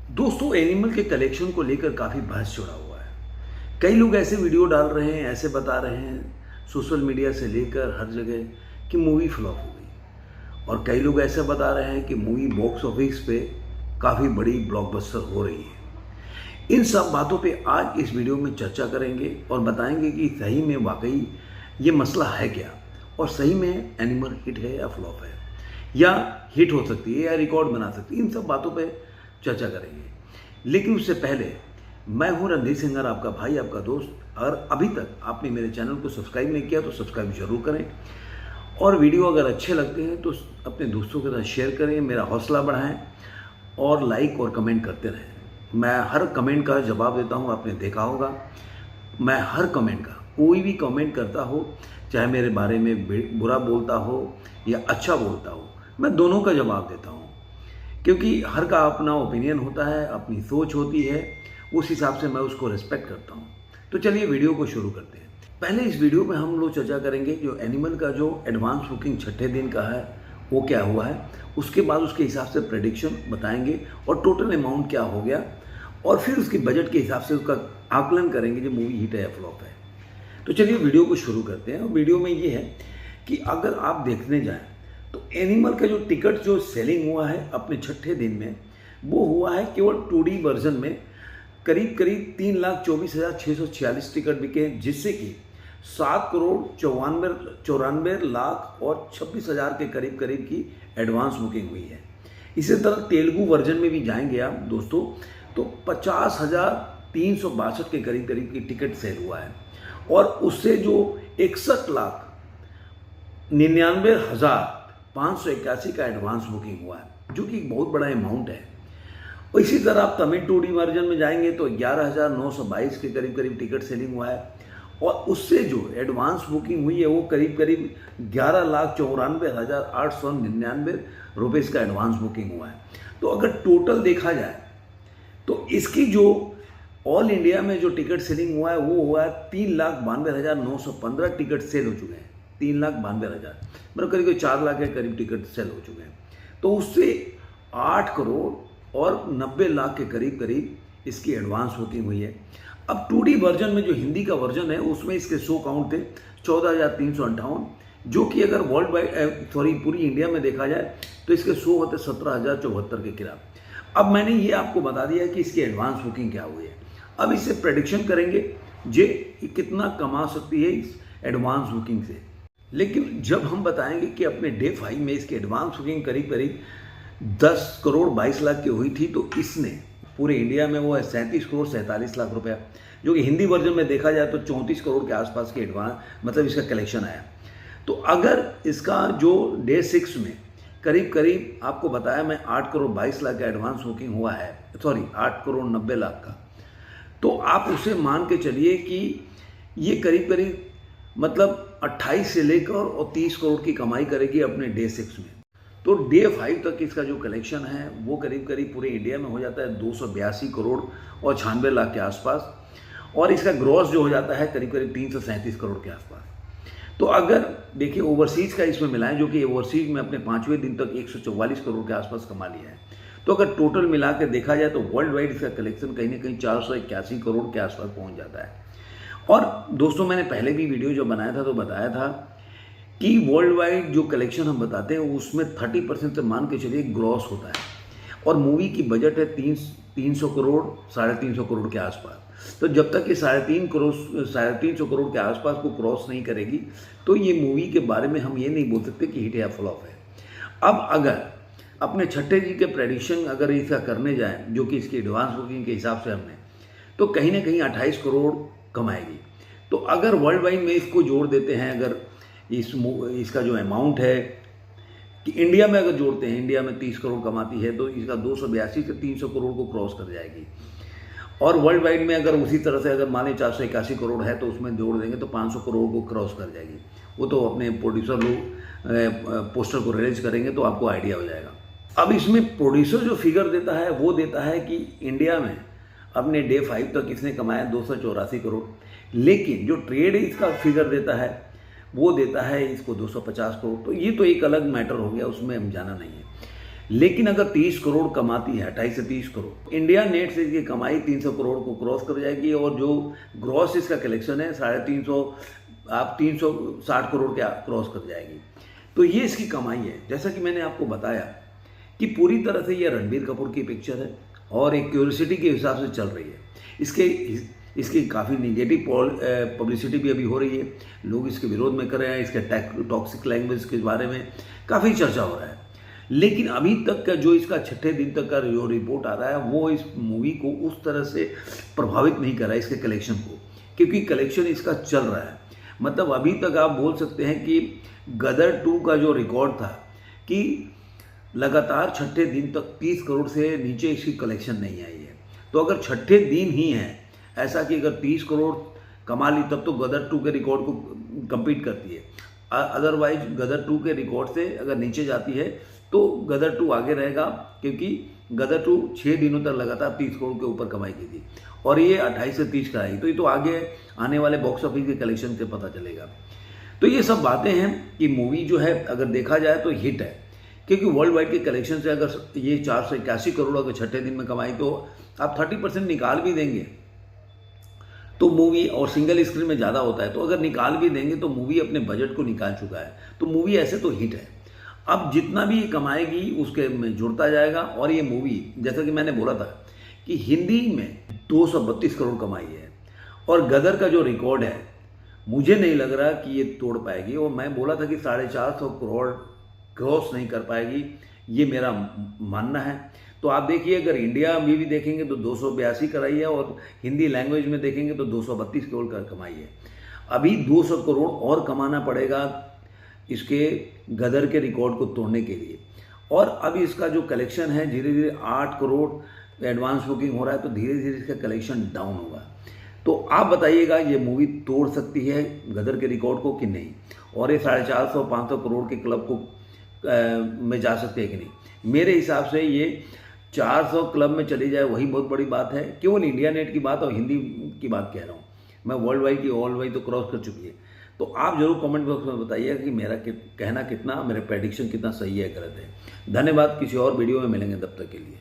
दोस्तों, एनिमल के कलेक्शन को लेकर काफ़ी बहस छिड़ा हुआ है। कई लोग ऐसे वीडियो डाल रहे हैं, ऐसे बता रहे हैं सोशल मीडिया से लेकर हर जगह कि मूवी फ्लॉप हो गई, और कई लोग ऐसे बता रहे हैं कि मूवी बॉक्स ऑफिस पे काफ़ी बड़ी ब्लॉकबस्टर हो रही है। इन सब बातों पे आज इस वीडियो में चर्चा करेंगे और बताएंगे कि सही में वाकई ये मसला है क्या, और सही में एनिमल हिट है या फ्लॉप है, या हिट हो सकती है या रिकॉर्ड बना सकती है। इन सब बातों पे चर्चा करेंगे। लेकिन उससे पहले मैं हूं रणधीर सिंगर, आपका भाई, आपका दोस्त। अगर अभी तक आपने मेरे चैनल को सब्सक्राइब नहीं किया तो सब्सक्राइब जरूर करें, और वीडियो अगर अच्छे लगते हैं तो अपने दोस्तों के साथ शेयर करें, मेरा हौसला बढ़ाएं और लाइक और कमेंट करते रहें। मैं हर कमेंट का जवाब देता हूं, आपने देखा होगा। मैं हर कमेंट का, कोई भी कमेंट करता हो, चाहे मेरे बारे में बुरा बोलता हो या अच्छा बोलता हो, मैं दोनों का जवाब देता हूं, क्योंकि हर का अपना ओपिनियन होता है, अपनी सोच होती है, उस हिसाब से मैं उसको रिस्पेक्ट करता हूं। तो चलिए वीडियो को शुरू करते हैं। पहले इस वीडियो में हम लोग चर्चा करेंगे जो एनिमल का जो एडवांस बुकिंग छठे दिन का है वो क्या हुआ है। उसके बाद उसके हिसाब से प्रेडिक्शन बताएंगे और टोटल अमाउंट क्या हो गया, और फिर उसके बजट के हिसाब से उसका आकलन करेंगे जो मूवी हिट है या फ्लॉप है। तो चलिए वीडियो को शुरू करते हैं। और वीडियो में ये है कि अगर आप देखने जाएं तो एनिमल का जो टिकट जो सेलिंग हुआ है अपने छठे दिन में, वो हुआ है केवल 2D वर्जन में करीब करीब 3,24,646 टिकट बिके हैं, जिससे कि 7,94,94,00,000 और 26,000 के करीब करीब की एडवांस बुकिंग हुई है। इसी तरह तेलुगु वर्जन में भी जाएंगे आप दोस्तों तो 50,362 के करीब करीब की टिकट सेल हुआ है, और उससे जो 61,99,581 का एडवांस बुकिंग हुआ है, जो कि एक बहुत बड़ा अमाउंट है। और इसी तरह आप तमिल 2D वर्जन में जाएंगे तो 11,922 के करीब करीब टिकट सेलिंग हुआ है, और उससे जो एडवांस बुकिंग हुई है वो करीब करीब 11,94,899 रुपये का एडवांस बुकिंग हुआ है। तो अगर टोटल देखा जाए तो इसकी जो ऑल इंडिया में जो टिकट सेलिंग हुआ है वो हुआ है 3,92,915 टिकट सेल हो चुके हैं। 3,92,000 मतलब करीब करीब 4 लाख के करीब टिकट सेल हो चुके हैं। तो उससे 8 करोड़ और 90 लाख के करीब करीब इसकी एडवांस बुकिंग हुई है। अब 2D वर्जन में जो हिंदी का वर्जन है उसमें इसके शो काउंट थे 14,358, जो कि अगर वर्ल्ड वाइड पूरी इंडिया में देखा जाए तो इसके शो होते 17,074 के खिलाफ। अब मैंने ये आपको बता दिया कि इसकी एडवांस बुकिंग क्या हुई है। अब इससे प्रेडिक्शन करेंगे जे कितना कमा सकती है इस एडवांस बुकिंग से। लेकिन जब हम बताएंगे कि अपने डे 5 में इसकी एडवांस बुकिंग करीब करीब 10 करोड़ 22 लाख की हुई थी, तो इसने पूरे इंडिया में वो है 37 करोड़ 47 लाख रुपया, जो कि हिंदी वर्जन में देखा जाए तो 34 करोड़ के आसपास के एडवांस मतलब इसका कलेक्शन आया। तो अगर इसका जो डे 6 में करीब करीब आपको बताया मैं 8 करोड़ 22 लाख का एडवांस बुकिंग हुआ है, 8 करोड़ 90 लाख का, तो आप उसे मान के चलिए कि ये करीब करीब मतलब 28 से लेकर और 30 करोड़ की कमाई करेगी अपने डे 6 में। तो डे 5 तक इसका जो कलेक्शन है वो करीब करीब पूरे इंडिया में हो जाता है 282 करोड़ और 96 लाख के आसपास, और इसका ग्रॉस जो हो जाता है करीब करीब 337 करोड़ के आसपास। तो अगर देखिए ओवरसीज का इसमें मिलाएं, जो कि ओवरसीज में अपने 5वें दिन तक 144 करोड़ के आसपास कमा लिया है, तो अगर टोटल मिला के देखा जाए तो वर्ल्ड वाइड इसका कलेक्शन कहीं ना कहीं 481 करोड़ के आसपास पहुंच जाता है। और दोस्तों, मैंने पहले भी वीडियो जो बनाया था तो बताया था कि वर्ल्ड वाइड जो कलेक्शन हम बताते हैं उसमें 30% से मान के चलिए ग्रॉस होता है, और मूवी की बजट है 300 करोड़ 350 करोड़ के आसपास। तो जब तक ये 350 करोड़ के आसपास को क्रॉस नहीं करेगी तो ये मूवी के बारे में हम ये नहीं बोल सकते कि हिट या फ्लॉप है। अब अगर अपने छठे जी के प्रेडिक्शन अगर इसका करने जाए, जो कि इसकी एडवांस बुकिंग के हिसाब से हमने, तो कहीं ना कहीं 28 करोड़ कमाएगी। तो अगर वर्ल्ड वाइड में इसको जोड़ देते हैं, अगर इसका जो अमाउंट है कि इंडिया में अगर जोड़ते हैं, इंडिया में 30 करोड़ कमाती है तो इसका 282 से 300 करोड़ को क्रॉस कर जाएगी। और वर्ल्ड वाइड में अगर उसी तरह से अगर मान लें 481 करोड़ है तो उसमें जोड़ देंगे तो 500 करोड़ को क्रॉस कर जाएगी। वो तो अपने प्रोड्यूसर लोग पोस्टर को रिलीज करेंगे तो आपको आइडिया हो जाएगा। अब इसमें प्रोड्यूसर जो फिगर देता है वो देता है कि इंडिया में अपने डे 5 तक इसने कमाया 284 करोड़, लेकिन जो ट्रेड इसका फिगर देता है वो देता है इसको 250 करोड़। तो ये तो एक अलग मैटर हो गया, उसमें हम जाना नहीं है। लेकिन अगर 30 करोड़ कमाती है, 28 से 30 करोड़, इंडिया नेट से इसकी कमाई 300 करोड़ को क्रॉस कर जाएगी और जो ग्रॉस इसका कलेक्शन है 350, आप 360 करोड़ क्या क्रॉस कर जाएगी। तो ये इसकी कमाई है। जैसा कि मैंने आपको बताया कि पूरी तरह से ये रणबीर कपूर की पिक्चर है और एक क्यूरियोसिटी के हिसाब से चल रही है। इसकी काफ़ी निगेटिव पब्लिसिटी भी अभी हो रही है, लोग इसके विरोध में कर रहे हैं, इसके टॉक्सिक लैंग्वेज के बारे में काफ़ी चर्चा हो रहा है। लेकिन अभी तक का जो इसका छठे दिन तक का जो रिपोर्ट आ रहा है वो इस मूवी को उस तरह से प्रभावित नहीं कर रहा है, इसके कलेक्शन को, क्योंकि कलेक्शन इसका चल रहा है। मतलब अभी तक आप बोल सकते हैं कि गदर 2 का जो रिकॉर्ड था कि लगातार छठे दिन तक 30 करोड़ से नीचे इसकी कलेक्शन नहीं आई है। तो अगर छठे दिन ही है ऐसा कि अगर 30 करोड़ कमा ली तब तो गदर 2 के रिकॉर्ड को कंप्लीट करती है। अदरवाइज गदर 2 के रिकॉर्ड से अगर नीचे जाती है तो गदर 2 आगे रहेगा, क्योंकि गदर 2 6 दिनों तक लगातार 30 करोड़ के ऊपर कमाई की थी और ये 28 से 30 का आई। तो ये तो आगे आने वाले बॉक्स ऑफिस के कलेक्शन से पता चलेगा। तो ये सब बातें हैं कि मूवी जो है अगर देखा जाए तो हिट है, क्योंकि वर्ल्ड वाइड के कलेक्शन से अगर ये 481 करोड़ अगर छठे दिन में कमाई तो आप 30% निकाल भी देंगे तो मूवी, और सिंगल स्क्रीन में ज़्यादा होता है, तो अगर निकाल भी देंगे तो मूवी अपने बजट को निकाल चुका है। तो मूवी ऐसे तो हिट है। अब जितना भी कमाएगी उसके में जुड़ता जाएगा। और ये मूवी जैसा कि मैंने बोला था कि हिंदी में 232 करोड़ कमाई है और गदर का जो रिकॉर्ड है मुझे नहीं लग रहा कि ये तोड़ पाएगी। और मैं बोला था कि 450 करोड़ क्रॉस नहीं कर पाएगी, ये मेरा मानना है। तो आप देखिए अगर इंडिया में भी देखेंगे तो 282 कराई है और हिंदी लैंग्वेज में देखेंगे तो 232 करोड़ का कमाई है। अभी 200 करोड़ और कमाना पड़ेगा इसके गदर के रिकॉर्ड को तोड़ने के लिए। और अब इसका जो कलेक्शन है धीरे धीरे 8 करोड़ एडवांस बुकिंग हो रहा है, तो धीरे धीरे इसका कलेक्शन डाउन होगा। तो आप बताइएगा ये मूवी तोड़ सकती है गदर के रिकॉर्ड को कि नहीं, और ये 450-500 करोड़ के क्लब को में जा सकते हैं कि नहीं। मेरे हिसाब से ये 400 क्लब में चली जाए वही बहुत बड़ी बात है। केवल इंडिया नेट की बात और हिंदी की बात कह रहा हूँ मैं, वर्ल्ड वाइड की ऑल वाइड तो क्रॉस कर चुकी है। तो आप जरूर कमेंट बॉक्स में बताइएगा कि मेरा कहना कितना, मेरे प्रेडिक्शन कितना सही है गलत है। धन्यवाद। किसी और वीडियो में मिलेंगे, तब तक के लिए।